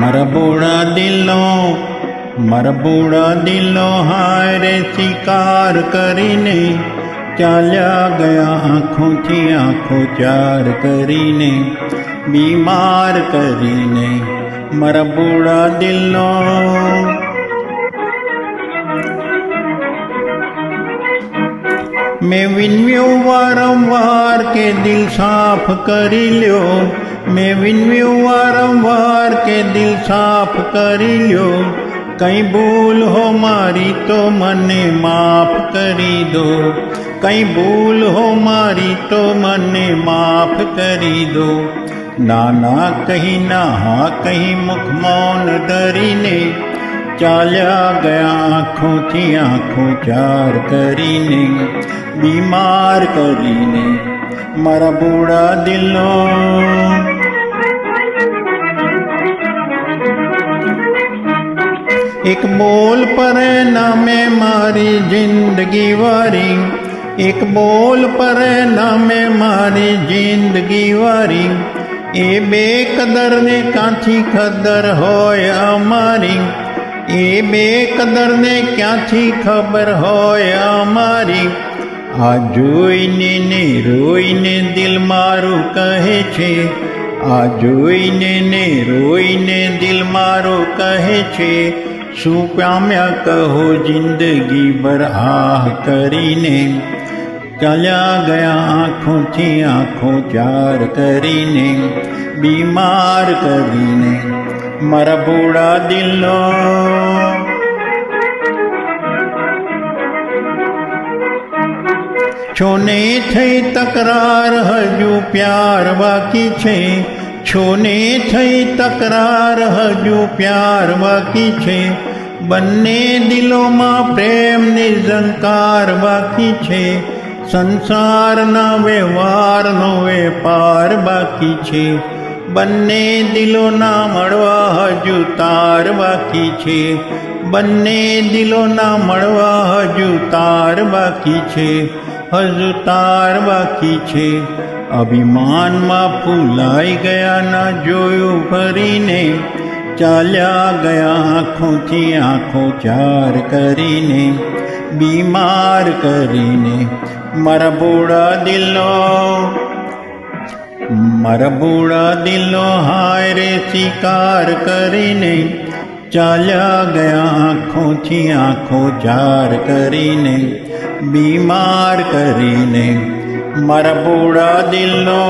મારા બોળા દિલો હાય રે શિકાર કરીને ચાલ્યા ગયા આંખોથી આંખો ચાર કરીને, બીમાર કરીને મારા બોળા દિલનો. મેં વિનવ્યું વારંવાર કે દિલ સાફ કરી લ્યો, મેં વિનવ્યું વારંવાર કે દિલ સાફ કરી લ્યો. કંઈ ભૂલ હો મારી તો મને માફ કરી દો, કંઈ ભૂલ હો મારી તો મને માફ કરી દો. ના ના કહી ના હા કહી મુખ મૌન ધરીને ચાલ્યા ગયા આંખોથી આંખો ચાર કરીને, બીમાર કરીને મારા બોળા દિલનો. એક બોલ પર નામે મારી જિંદગી વારી, એક બોલ પર નામે મારી જિંદગી વારી. એ બેકદર ને ક્યાંથી ખબર હોય અમારી, એ બેકદર ને ક્યાંથી ખબર હોય અમારી. આ જોઈને ને રોઈને દિલ મારું કહે છે, આ જોઈને ને રોઈને દિલ મારું કહે છે. શું પામ્યા કહો જિંદગી ભર આહ કરીને, ચાલ્યા ગયા આંખોથી આંખો ચાર કરીને, બીમાર કરીને મારા બોળા દિલનો. છોને થઈ તકરાર હજુ પ્યાર બાકી છે, છોને થઈ તકરાર હજુ પ્યાર બાકી છે. બંને દિલોમાં પ્રેમની ઝંકાર બાકી છે, સંસારના વ્યવહારનો વેપાર બાકી છે. બંને દિલોના મળવા હજુ તાર બાકી છે, બંને દિલોના મળવા હજુ તાર બાકી છે, હજુ તાર બાકી છે. અભિમાનમાં ફૂલાઈ ગયા ના જોયું ફરીને, ચાલ્યા ગયા આંખોથી આંખો ચાર કરીને, બીમાર કરીને મારા બોળા દિલનો. મારા બોળા દિલનો હાય રે શિકાર કરીને ચાલ્યા ગયા આંખોથી આંખો ચાર કરીને, બીમાર કરીને મારા બોળા દિલનો.